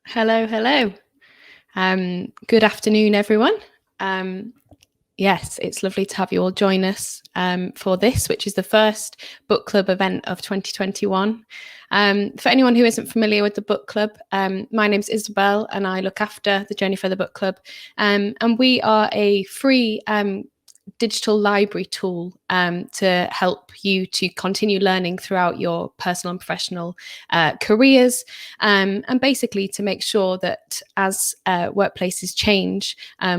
Hello, hello. Good afternoon, everyone. Yes, it's lovely to have you all join us for this, which is the first book club event of 2021. For anyone who isn't familiar with the book club, my name's Isabel and I look after the Journey Further book club. And we are a free digital library tool to help you to continue learning throughout your personal and professional careers, and basically to make sure that as workplaces change,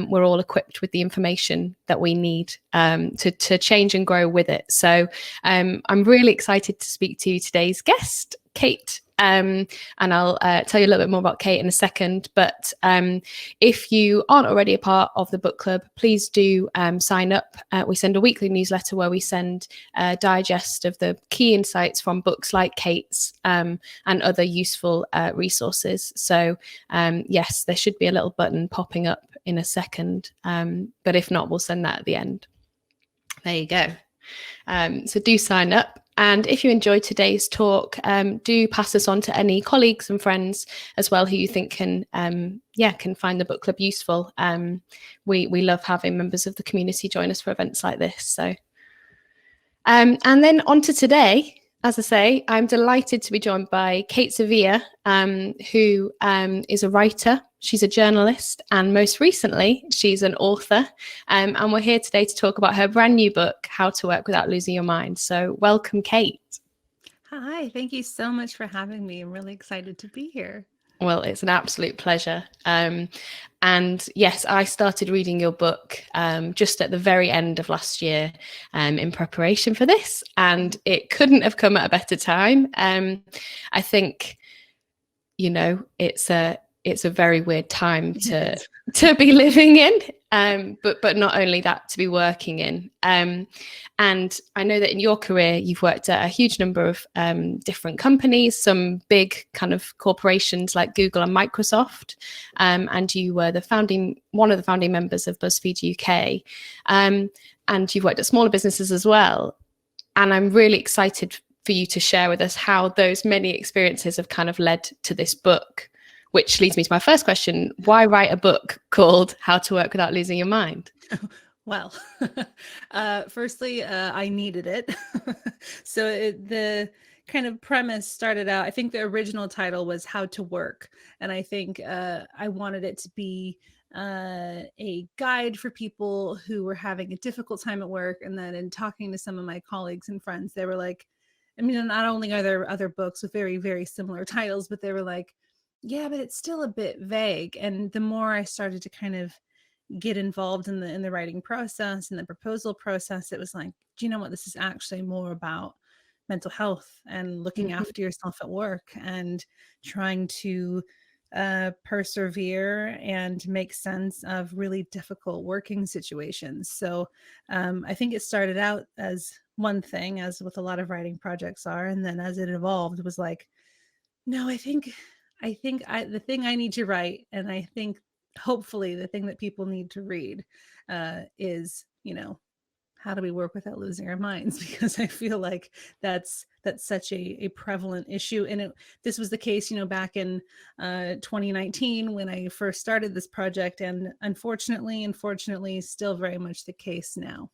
we're all equipped with the information that we need to change and grow with it. So I'm really excited to speak to today's guest, Cate. And I'll tell you a little bit more about Cate in a second. But if you aren't already a part of the book club, please do sign up. We send a weekly newsletter where we send a digest of the key insights from books like Cate's and other useful resources. So yes, there should be a little button popping up in a second. But if not, we'll send that at the end. There you go. So do sign up. And if you enjoyed today's talk, do pass us on to any colleagues and friends as well who you think can find the book club useful. We love having members of the community join us for events like this. So, and then on to today. As I say, I'm delighted to be joined by Cate Sevilla, who is a writer. She's a journalist, and most recently, she's an author. And we're here today to talk about her brand new book, How to Work Without Losing Your Mind. So welcome, Cate. Hi, thank you so much for having me. I'm really excited to be here. Well, it's an absolute pleasure. And yes, I started reading your book just at the very end of last year in preparation for this, and it couldn't have come at a better time. I think, it's a very weird time to be living in, but not only that, to be working in. And I know that in your career, you've worked at a huge number of different companies, some big kind of corporations like Google and Microsoft, and you were one of the founding members of BuzzFeed UK, and you've worked at smaller businesses as well. And I'm really excited for you to share with us how those many experiences have kind of led to this book. Which leads me to my first question. Why write a book called How to Work Without Losing Your Mind? Well, firstly, I needed it. So the kind of premise started out, I think the original title was How to Work. And I think I wanted it to be a guide for people who were having a difficult time at work. And then in talking to some of my colleagues and friends, they were like, I mean, not only are there other books with very, very similar titles, but they were like, yeah, but it's still a bit vague. And the more I started to kind of get involved in the writing process and the proposal process, it was like, do you know what? This is actually more about mental health and looking after yourself at work and trying to persevere and make sense of really difficult working situations. So I think it started out as one thing, as with a lot of writing projects are, and then as it evolved, was like, no, I think the thing I need to write, and I think hopefully the thing that people need to read is, how do we work without losing our minds? Because I feel like that's such a prevalent issue. And this was the case, back in 2019 when I first started this project, and unfortunately, still very much the case now.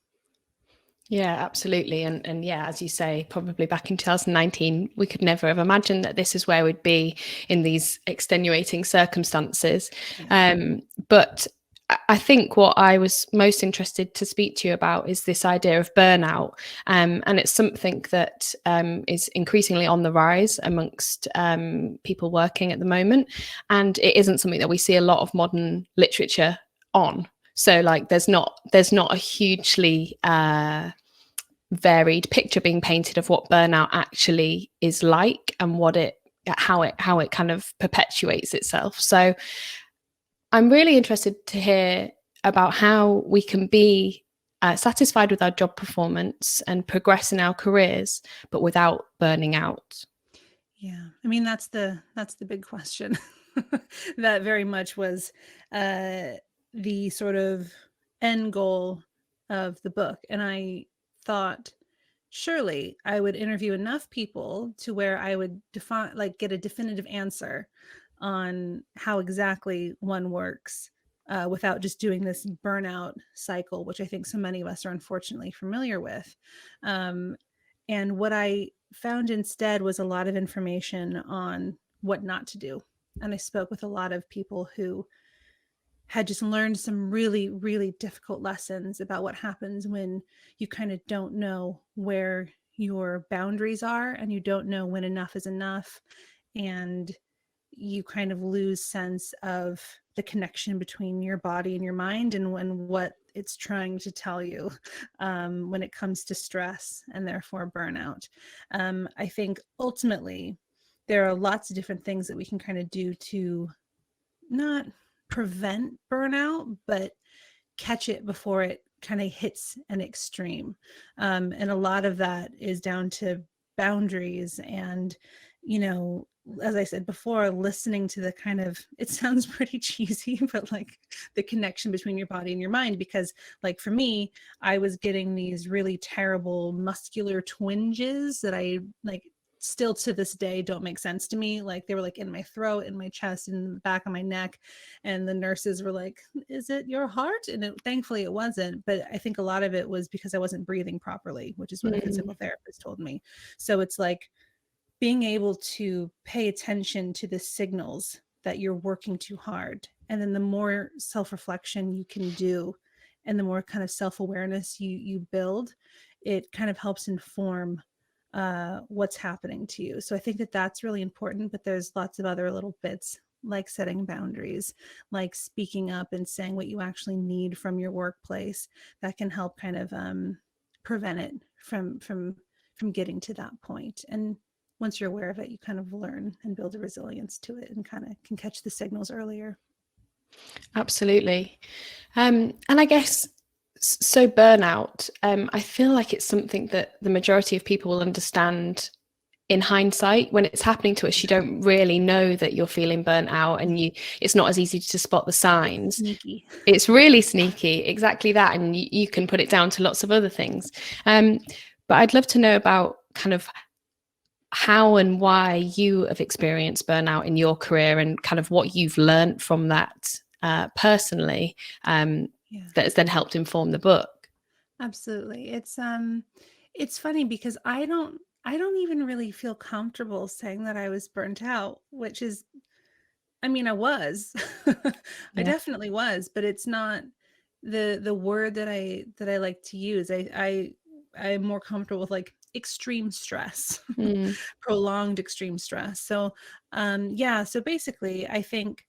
Yeah, absolutely. And yeah, as you say, probably back in 2019, we could never have imagined that this is where we'd be in these extenuating circumstances. But I think what I was most interested to speak to you about is this idea of burnout. And it's something that is increasingly on the rise amongst people working at the moment. And it isn't something that we see a lot of modern literature on. So like there's not a hugely varied picture being painted of what burnout actually is like and how it kind of perpetuates itself. So I'm really interested to hear about how we can be satisfied with our job performance and progress in our careers, but without burning out. Yeah, I mean that's the big question. That very much was the sort of end goal of the book. And I thought, surely I would interview enough people to where I would get a definitive answer on how exactly one works without just doing this burnout cycle, which I think so many of us are unfortunately familiar with. Um, and what I found instead was a lot of information on what not to do. And I spoke with a lot of people who had just learned some really, really difficult lessons about what happens when you kind of don't know where your boundaries are and you don't know when enough is enough. And you kind of lose sense of the connection between your body and your mind and what it's trying to tell you when it comes to stress and therefore burnout. I think ultimately there are lots of different things that we can kind of do to not prevent burnout, but catch it before it kind of hits an extreme. And a lot of that is down to boundaries and, you know, as I said before, listening to the kind of, it sounds pretty cheesy, but like the connection between your body and your mind. Because like for me, I was getting these really terrible muscular twinges that I like still to this day don't make sense to me. Like they were like in my throat, in my chest, in the back of my neck. And the nurses were like, is it your heart? And thankfully it wasn't. But I think a lot of it was because I wasn't breathing properly, which is what a physical therapist told me. So it's like being able to pay attention to the signals that you're working too hard. And then the more self-reflection you can do and the more kind of self-awareness you build, it kind of helps inform what's happening to you. So I think that that's really important, but there's lots of other little bits like setting boundaries, like speaking up and saying what you actually need from your workplace that can help kind of prevent it from getting to that point. And once you're aware of it, you kind of learn and build a resilience to it and kind of can catch the signals earlier. Absolutely. And I guess so burnout, I feel like it's something that the majority of people will understand in hindsight. When it's happening to us, you don't really know that you're feeling burnt out, and it's not as easy to spot the signs. Sneaky. It's really sneaky, exactly that, and you can put it down to lots of other things. But I'd love to know about kind of how and why you have experienced burnout in your career and kind of what you've learned from that personally that has then helped inform the book. Absolutely. It's funny because I don't even really feel comfortable saying that I was burnt out, which is, I mean, I was. I definitely was, but it's not the word that I like to use. I'm more comfortable with like extreme stress, prolonged extreme stress. So so basically I think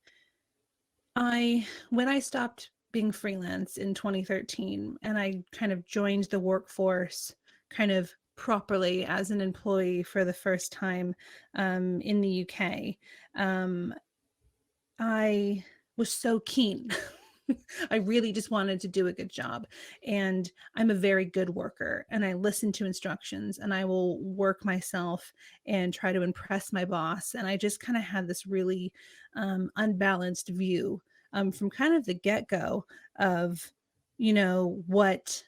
when I stopped being freelance in 2013 and I kind of joined the workforce kind of properly as an employee for the first time in the UK, I was so keen. I really just wanted to do a good job. And I'm a very good worker and I listen to instructions and I will work myself and try to impress my boss. And I just kind of had this really unbalanced view from kind of the get-go of, you know, what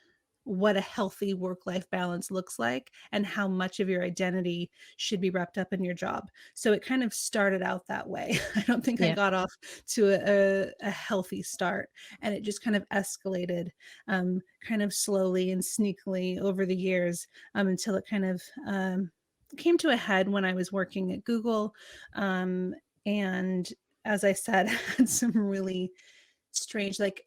a healthy work-life balance looks like and how much of your identity should be wrapped up in your job. So it kind of started out that way. I don't think I got off to a healthy start, and it just kind of escalated kind of slowly and sneakily over the years until it kind of came to a head when I was working at Google. And as I said, I had some really strange, like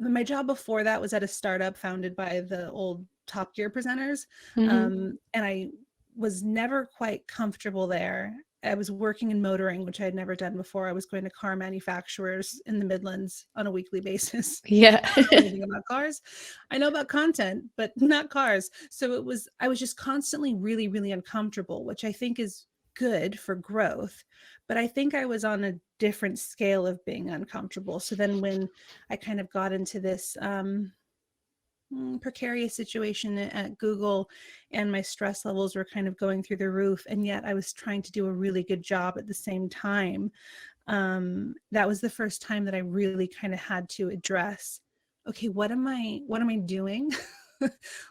my job before that was at a startup founded by the old Top Gear presenters. And I was never quite comfortable there. I was working in motoring, which I had never done before. I was going to car manufacturers in the Midlands on a weekly basis. Yeah. I don't know anything about cars. I know about content, but not cars. So I was just constantly really, really uncomfortable, which I think is good for growth. But I think I was on a different scale of being uncomfortable. So then when I kind of got into this precarious situation at Google and my stress levels were kind of going through the roof, and yet I was trying to do a really good job at the same time, that was the first time that I really kind of had to address, okay, what am I doing?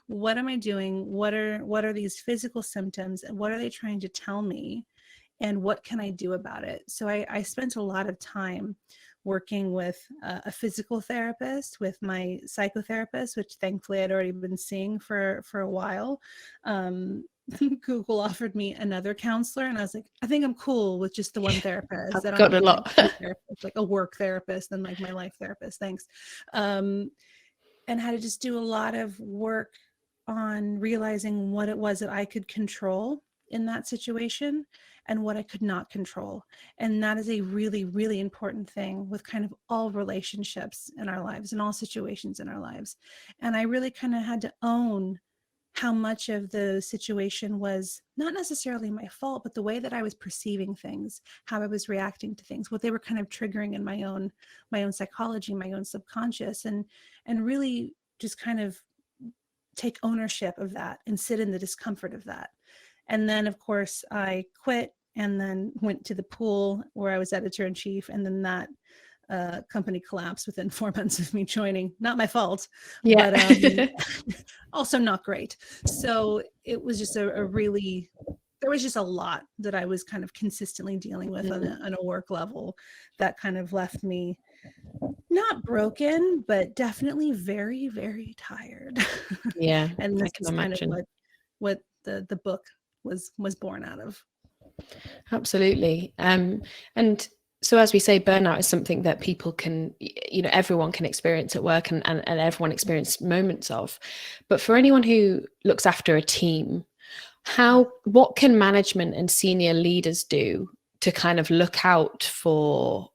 What am I doing? What are these physical symptoms and what are they trying to tell me? and what can I do about it? So I spent a lot of time working with a physical therapist, with my psychotherapist, which thankfully I'd already been seeing for a while. Google offered me another counselor, and I was like, I think I'm cool with just the one therapist. I I've don't got need a like lot. two therapists, like a work therapist and like my life therapist. Thanks. And had to just do a lot of work on realizing what it was that I could control in that situation and what I could not control. And that is a really, really important thing with kind of all relationships in our lives and all situations in our lives. And I really kind of had to own how much of the situation was not necessarily my fault, but the way that I was perceiving things, how I was reacting to things, what they were kind of triggering in my own psychology, my own subconscious, and really just kind of take ownership of that and sit in the discomfort of that. And then of course I quit and then went to the pool where I was editor in chief, and then that company collapsed within 4 months of me joining. Not my fault, Yeah. but also not great. So it was just a really, there was just a lot that I was kind of consistently dealing with on a work level that kind of left me not broken, but definitely very, very tired. Yeah, And I this can is kind of imagine. what the book was born out of. Absolutely. And so, as we say, burnout is something that people can, everyone can experience at work, and everyone experiences moments of. But for anyone who looks after a team, what can management and senior leaders do to kind of look out for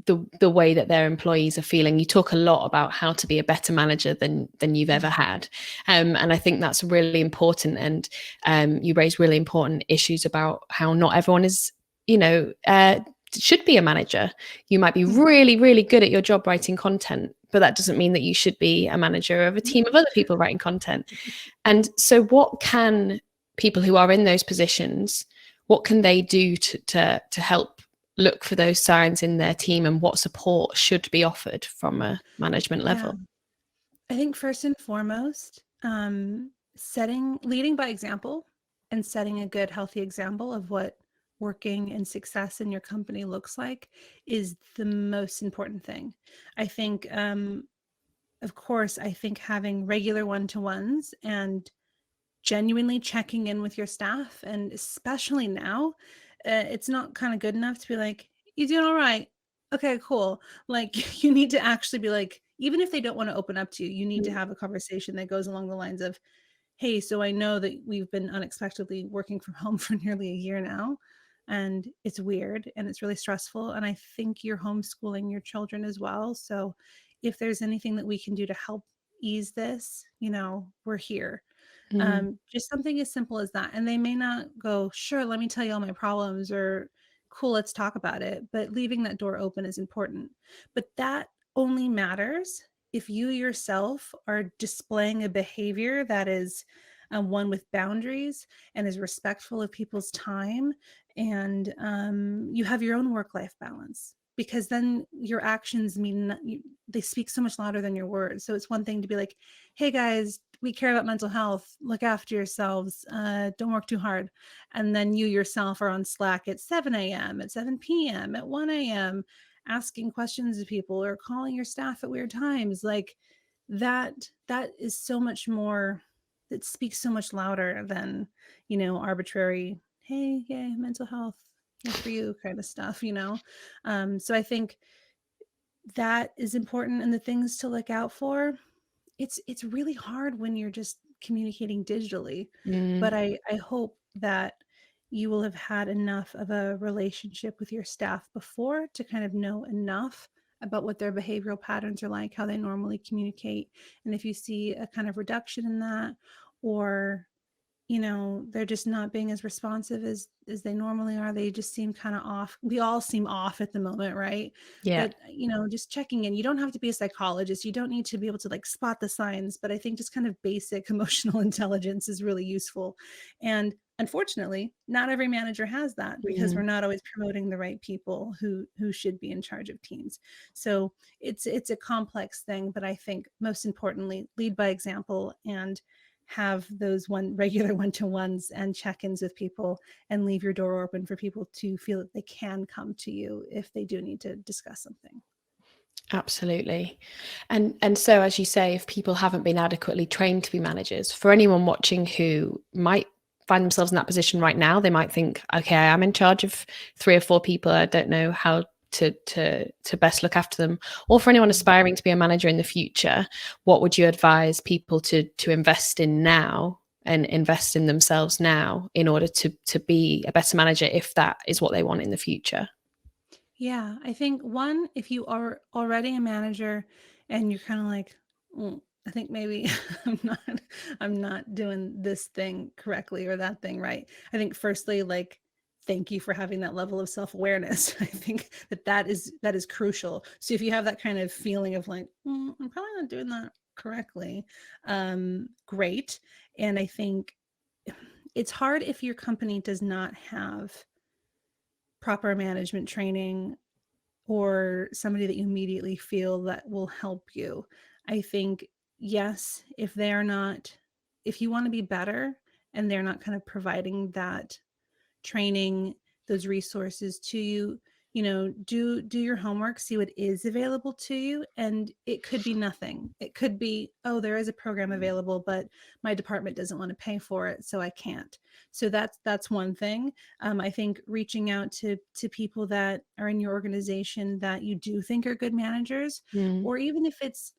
the way that their employees are feeling? You talk a lot about how to be a better manager than you've ever had, and I think that's really important. And you raise really important issues about how not everyone is, should be a manager. You might be really, really good at your job writing content, but that doesn't mean that you should be a manager of a team of other people writing content. And so, what can people who are in those positions, what can they do to help look for those signs in their team, and what support should be offered from a management level? I think first and foremost, leading by example and setting a good, healthy example of what working and success in your company looks like is the most important thing. I think, of course, I think having regular one-to-ones and genuinely checking in with your staff, and especially now, it's not kind of good enough to be like, you doing all right? Okay, cool. Like you need to actually be like, even if they don't want to open up to you, you need to have a conversation that goes along the lines of, hey, so I know that we've been unexpectedly working from home for nearly a year now, and it's weird and it's really stressful, and I think you're homeschooling your children as well. So if there's anything that we can do to help ease this, we're here. Just something as simple as that. And they may not go, sure, let me tell you all my problems, or cool, let's talk about it. But leaving that door open is important. But that only matters if you yourself are displaying a behavior that is one with boundaries and is respectful of people's time, and you have your own work-life balance. Because then your actions they speak so much louder than your words. So it's one thing to be like, hey guys, we care about mental health, look after yourselves, don't work too hard. And then you yourself are on Slack at 7 a.m., at 7 p.m., at 1 a.m., asking questions of people or calling your staff at weird times. Like that is so much more, that speaks so much louder than, arbitrary, hey, yeah, mental health, here for you kind of stuff. So I think that is important. And the things to look out for, it's really hard when you're just communicating digitally, but I hope that you will have had enough of a relationship with your staff before to kind of know enough about what their behavioral patterns are like, how they normally communicate, and if you see a kind of reduction in that, or they're just not being as responsive as they normally are. They just seem kind of off. We all seem off at the moment, right? Yeah. But just checking in. You don't have to be a psychologist. You don't need to be able to like spot the signs, but I think just kind of basic emotional intelligence is really useful. And unfortunately, not every manager has that, because we're not always promoting the right people who should be in charge of teams. So it's a complex thing, but I think most importantly, lead by example and have those regular one-to-ones and check-ins with people, and leave your door open for people to feel that they can come to you if they do need to discuss something. Absolutely. And so, as you say, if people haven't been adequately trained to be managers, for anyone watching who might find themselves in that position right now, they might think, okay, I am in charge of 3 or 4 people. I don't know how to best look after them. Or for anyone aspiring to be a manager in the future, what would you advise people to invest in now and invest in themselves now in order to be a better manager if that is what they want in the future? Yeah, I think one, if you are already a manager and you're kind of like, I think maybe I'm not doing this thing correctly or that thing right. I think firstly, like, thank you for having that level of self-awareness. I think that is crucial. So if you have that kind of feeling of like, I'm probably not doing that correctly, great. And I think it's hard if your company does not have proper management training or somebody that you immediately feel that will help you. I think, yes, if if you want to be better and they're not kind of providing that training, those resources to you, do your homework, see what is available to you. And it could be nothing. It could be, oh, there is a program available, but my department doesn't want to pay for it, so I can't. So that's one thing. I think reaching out to people that are in your organization that you do think are good managers, or even if it's,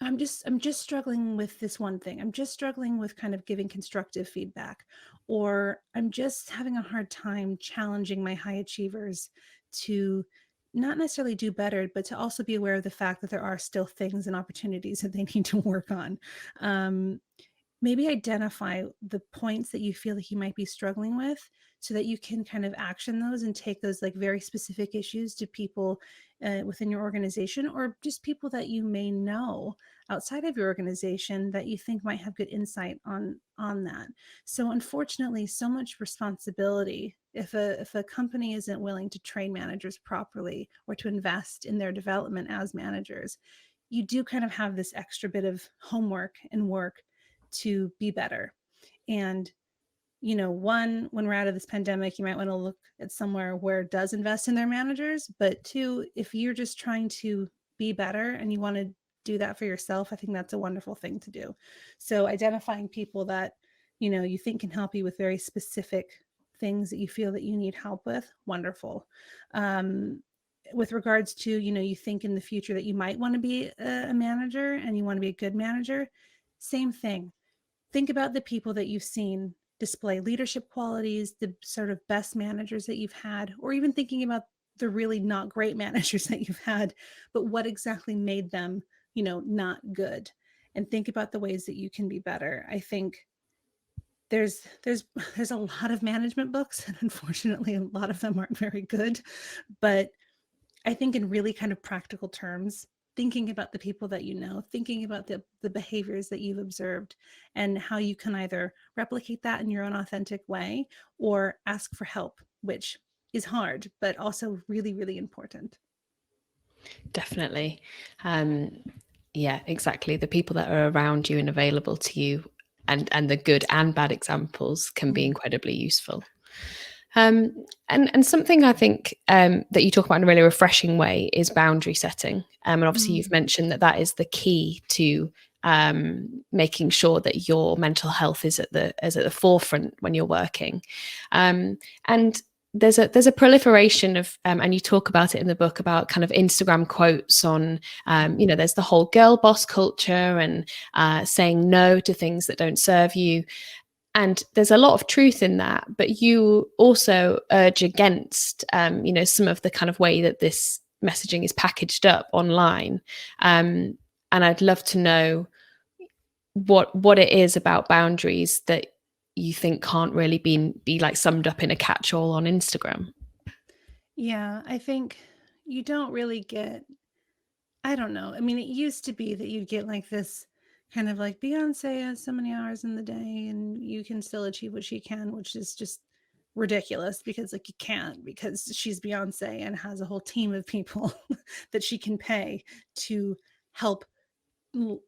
I'm just struggling with this one thing. I'm just struggling with kind of giving constructive feedback, or I'm just having a hard time challenging my high achievers to not necessarily do better, but to also be aware of the fact that there are still things and opportunities that they need to work on. Um, Maybe identify the points that you feel like you might be struggling with, so that you can kind of action those and take those like very specific issues to people within your organization, or just people that you may know outside of your organization that you think might have good insight on that. So unfortunately, so much responsibility, if a company isn't willing to train managers properly or to invest in their development as managers, you do kind of have this extra bit of homework and work to be better. And, one, when we're out of this pandemic, you might want to look at somewhere where it does invest in their managers. But two, if you're just trying to be better and you want to do that for yourself, I think that's a wonderful thing to do. So identifying people that, you think can help you with very specific things that you feel that you need help with, wonderful. With regards to, you think in the future that you might want to be a manager and you want to be a good manager, same thing. Think about the people that you've seen display leadership qualities, the sort of best managers that you've had, or even thinking about the really not great managers that you've had, but what exactly made them, not good. And think about the ways that you can be better. I think there's a lot of management books, and unfortunately a lot of them aren't very good. But I think in really kind of practical terms, thinking about the people that you know, thinking about the behaviors that you've observed, and how you can either replicate that in your own authentic way or ask for help, which is hard, but also really, really important. Definitely. Yeah, exactly. The people that are around you and available to you, and the good and bad examples can be incredibly useful. And something I think that you talk about in a really refreshing way is boundary setting. And obviously you've mentioned that is the key to making sure that your mental health is at the forefront when you're working. And there's a proliferation of and you talk about it in the book about kind of Instagram quotes on there's the whole girl boss culture and saying no to things that don't serve you. And there's a lot of truth in that, but you also urge against some of the kind of way that this messaging is packaged up online. And I'd love to know what it is about boundaries that you think can't really be like summed up in a catch-all on Instagram. Yeah, I think you don't really get, I don't know. I mean, it used to be that you'd get like this kind of like Beyonce has so many hours in the day and you can still achieve what she can, which is just ridiculous, because like you can't, because she's Beyonce and has a whole team of people that she can pay to help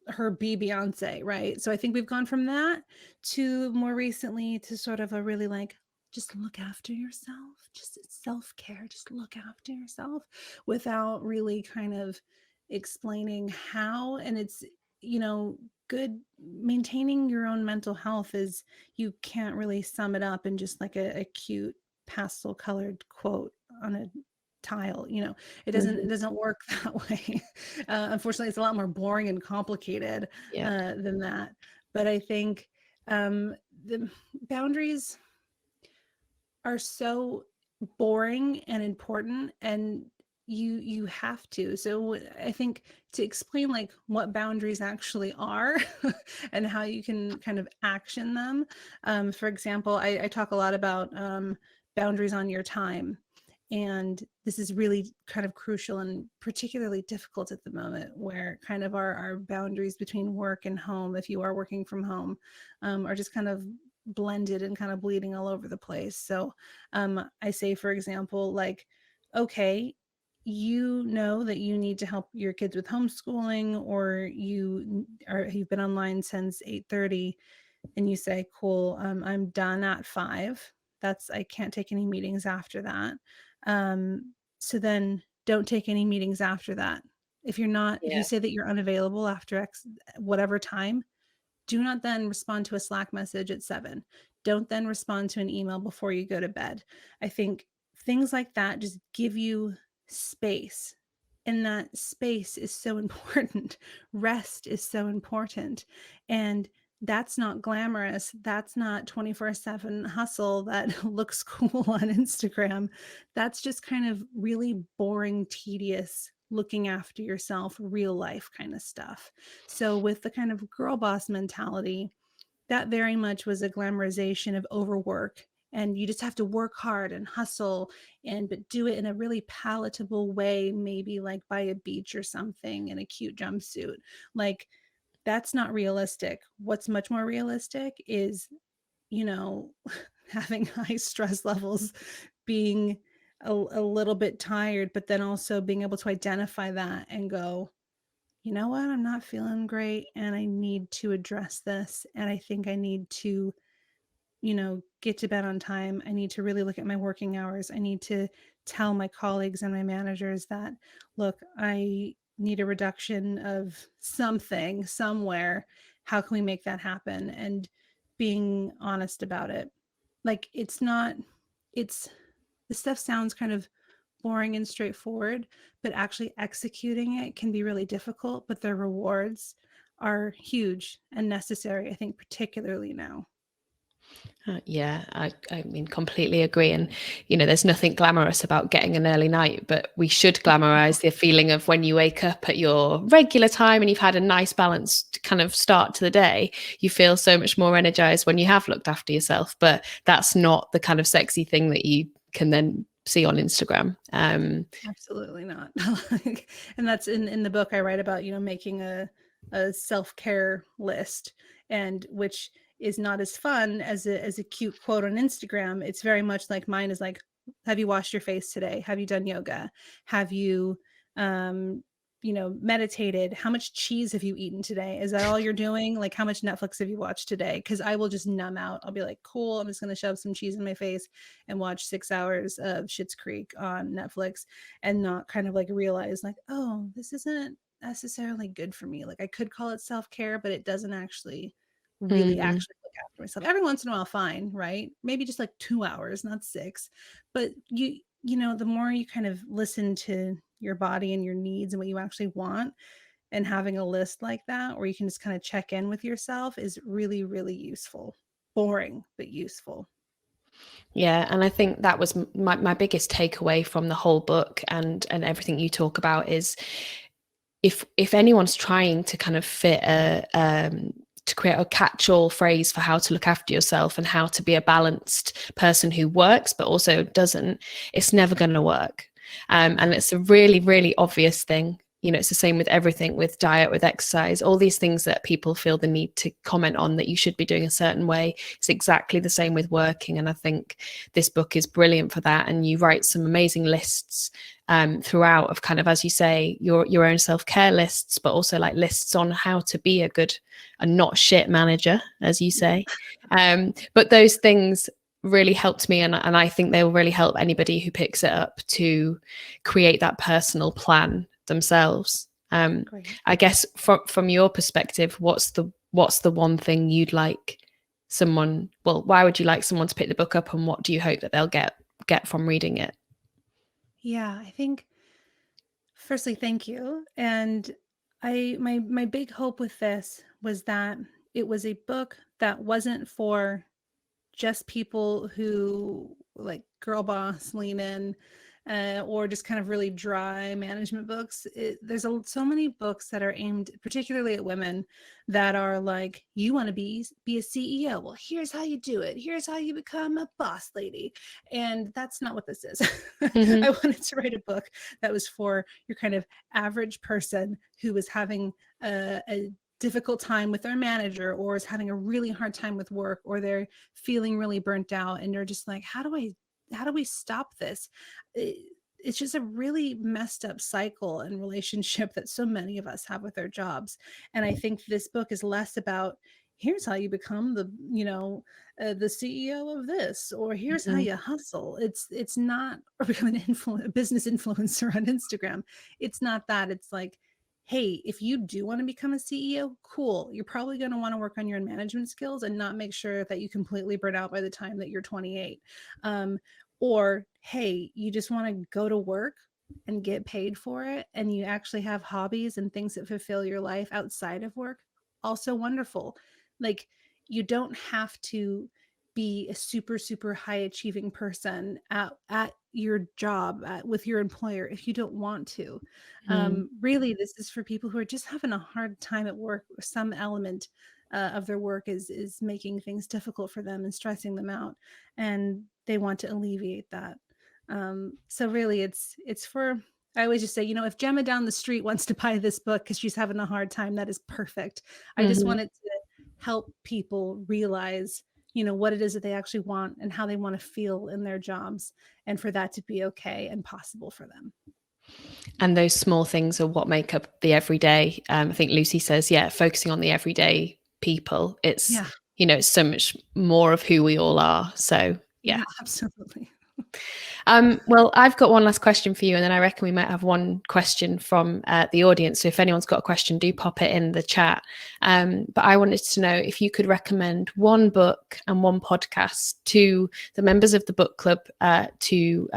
her be Beyonce, right? So I think we've gone from that to more recently to sort of a really like, just look after yourself, just self-care, just look after yourself without really kind of explaining how. And it's, you know, good maintaining your own mental health is, you can't really sum it up in just like a cute pastel colored quote on a tile. You know, it doesn't work that way. Unfortunately, it's a lot more boring and complicated Yeah. than that. But I think the boundaries are so boring and important, and you have to. So I think to explain like what boundaries actually are and how you can kind of action them. For example, I talk a lot about boundaries on your time. And this is really kind of crucial and particularly difficult at the moment, where kind of our boundaries between work and home, if you are working from home, are just kind of blended and kind of bleeding all over the place. So I say, for example, like, okay, you know that you need to help your kids with homeschooling, or you've been online since 8:30, and you say, cool, I'm done at 5. I can't take any meetings after that. So then don't take any meetings after that. If you say that you're unavailable after X whatever time, do not then respond to a Slack message at 7. Don't then respond to an email before you go to bed. I think things like that just give you space. And that space is so important. Rest is so important. And that's not glamorous. That's not 24/7 hustle that looks cool on Instagram. That's just kind of really boring, tedious, looking after yourself, real life kind of stuff. So with the kind of girl boss mentality, that very much was a glamorization of overwork, and you just have to work hard and hustle, and but do it in a really palatable way, maybe like by a beach or something in a cute jumpsuit. Like, that's not realistic. What's much more realistic is, you know, having high stress levels, being a little bit tired, but then also being able to identify that and go, you know what, I'm not feeling great and I need to address this. And I think I need to, you know, get to bed on time. I need to really look at my working hours. I need to tell my colleagues and my managers that, look, I need a reduction of something somewhere. How can we make that happen? And being honest about it. Like, it's, this stuff sounds kind of boring and straightforward, but actually executing it can be really difficult. But the rewards are huge and necessary, I think, particularly now. Yeah, I mean, completely agree. And, you know, there's nothing glamorous about getting an early night, but we should glamorize the feeling of when you wake up at your regular time and you've had a nice balanced kind of start to the day. You feel so much more energized when you have looked after yourself, but that's not the kind of sexy thing that you can then see on Instagram. Absolutely not. And that's in the book I write about, you know, making a self-care list, and which is not as fun as a cute quote on Instagram. It's very much like mine is like, have you washed your face today? Have you done yoga? Have you you know, meditated? How much cheese have you eaten today? Is that all you're doing? Like, how much Netflix have you watched today? Because I will just numb out. I'll be like, cool, I'm just going to shove some cheese in my face and watch 6 hours of Schitt's Creek on Netflix, and not kind of like realize like, oh, this isn't necessarily good for me. Like, I could call it self-care, but it doesn't actually really actually look after myself. Every once in a while, fine, right? Maybe just like 2 hours, not 6. But you know, the more you kind of listen to your body and your needs and what you actually want, and having a list like that where you can just kind of check in with yourself is really, really useful. Boring, but useful. Yeah, and I think that was my biggest takeaway from the whole book and everything you talk about is if anyone's trying to kind of fit to create a catch-all phrase for how to look after yourself and how to be a balanced person who works but also doesn't, it's never going to work. And it's a really, really obvious thing. it's the same with everything, with diet, with exercise, all these things that people feel the need to comment on that you should be doing a certain way. It's exactly the same with working. And I think this book is brilliant for that. And you write some amazing lists throughout of kind of, as you say, your own self-care lists, but also like lists on how to be a good and not shit manager, as you say. But those things really helped me, and I think they will really help anybody who picks it up to create that personal plan themselves. I guess from your perspective, what's the one thing you'd like someone, well, why would you like someone to pick the book up, and what do you hope that they'll get from reading it? Yeah, I think firstly, thank you. And my big hope with this was that it was a book that wasn't for just people who like girl boss, lean in, or just kind of really dry management books. There's so many books that are aimed particularly at women that are like, you want to be a CEO. Well, here's how you do it. Here's how you become a boss lady. And that's not what this is. Mm-hmm. I wanted to write a book that was for your kind of average person who was having a difficult time with their manager, or is having a really hard time with work, or they're feeling really burnt out and they're just like, how do we stop this? It's just a really messed up cycle and relationship that so many of us have with our jobs. And I think this book is less about, here's how you become the CEO of this, or here's how you hustle. It's not, or become a business influencer on Instagram. It's not that. It's like, hey, if you do want to become a CEO, cool. You're probably going to want to work on your management skills and not make sure that you completely burn out by the time that you're 28. Or, hey, you just want to go to work and get paid for it, and you actually have hobbies and things that fulfill your life outside of work. Also wonderful. Like, you don't have to be a super, super high achieving person at your job with your employer if you don't want to. Really, this is for people who are just having a hard time at work, or some element of their work is making things difficult for them and stressing them out, and they want to alleviate that. So really, it's for, I always just say, if Gemma down the street wants to buy this book because she's having a hard time, that is perfect. I just wanted to help people realize, what it is that they actually want and how they want to feel in their jobs, and for that to be okay and possible for them. And those small things are what make up the everyday. I think Lucy says, focusing on the everyday people. It's, it's so much more of who we all are. So Yeah, absolutely. Well, I've got one last question for you, and then I reckon we might have one question from the audience. So if anyone's got a question, do pop it in the chat. But I wanted to know if you could recommend one book and one podcast to the members of the book club to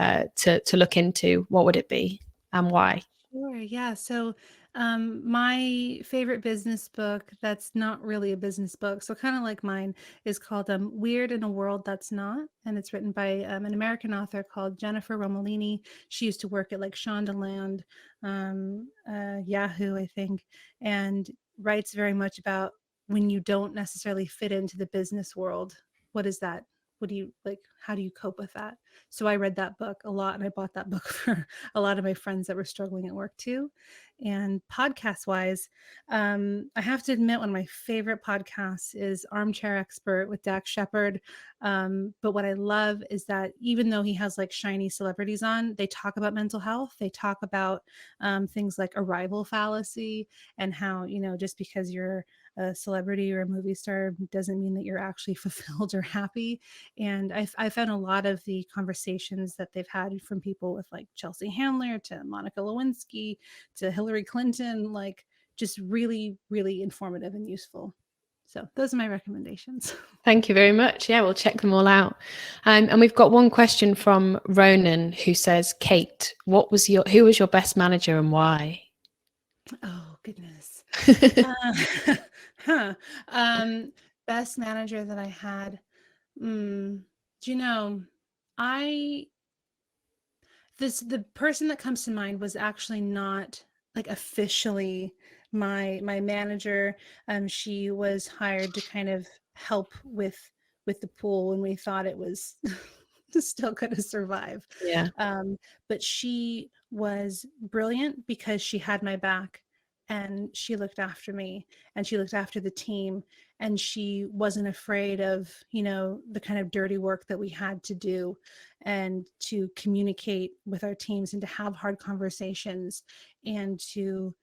look into. What would it be and why? Sure. Yeah. So, my favorite business book that's not really a business book, so kind of like mine, is called Weird in a World That's Not. And it's written by an American author called Jennifer Romolini. She used to work at like Shondaland, Yahoo, I think, and writes very much about when you don't necessarily fit into the business world. What is that? What do you like? How do you cope with that? So I read that book a lot, and I bought that book for a lot of my friends that were struggling at work too. And podcast wise, I have to admit, one of my favorite podcasts is Armchair Expert with Dax Shepard. But what I love is that even though he has like shiny celebrities on, they talk about mental health. They talk about things like arrival fallacy, and how, just because you're a celebrity or a movie star doesn't mean that you're actually fulfilled or happy. And I found a lot of the conversations that they've had from people with like Chelsea Handler to Monica Lewinsky to Hillary Clinton, like just really, really informative and useful. So those are my recommendations. Thank you very much. Yeah, we'll check them all out. And we've got one question from Ronan, who says, Cate, who was your best manager and why? Oh, goodness. Best manager that I had. Do you know, the person that comes to mind was actually not like officially my manager. She was hired to kind of help with the pool when we thought it was still going to survive. Yeah. But she was brilliant because she had my back, and she looked after me, and she looked after the team, and she wasn't afraid of, the kind of dirty work that we had to do, and to communicate with our teams, and to have hard conversations, and to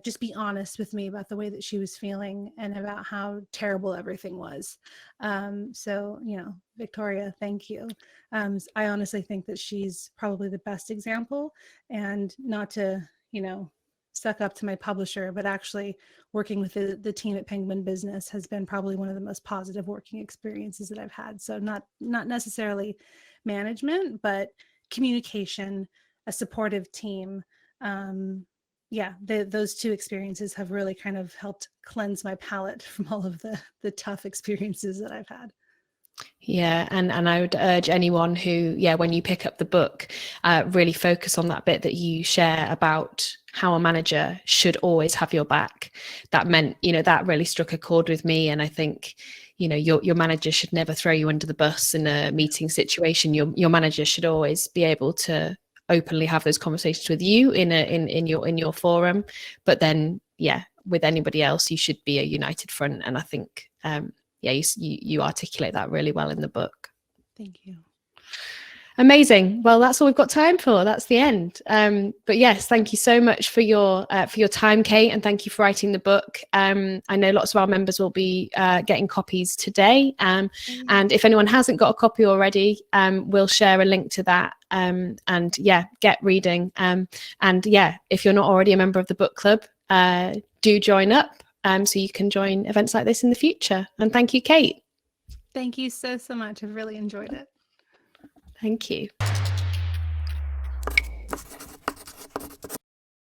just be honest with me about the way that she was feeling and about how terrible everything was. So, Victoria, thank you. I honestly think that she's probably the best example, and not to, suck up to my publisher, but actually working with the team at Penguin Business has been probably one of the most positive working experiences that I've had. So not necessarily management, but communication, a supportive team. Those two experiences have really kind of helped cleanse my palate from all of the tough experiences that I've had. Yeah, and I would urge anyone who, when you pick up the book, really focus on that bit that you share about how a manager should always have your back. That meant, that really struck a chord with me. And I think, your manager should never throw you under the bus in a meeting situation. Your manager should always be able to openly have those conversations with you in your forum. But then, with anybody else, you should be a united front. And I think, you articulate that really well in the book. Thank you. Amazing. Well, that's all we've got time for. That's the end. But yes, thank you so much for your time, Cate, and thank you for writing the book. I know lots of our members will be getting copies today. And if anyone hasn't got a copy already, we'll share a link to that. Get reading. If you're not already a member of the book club, do join up. So you can join events like this in the future. And thank you, Cate. Thank you so much. I've really enjoyed it. Thank you.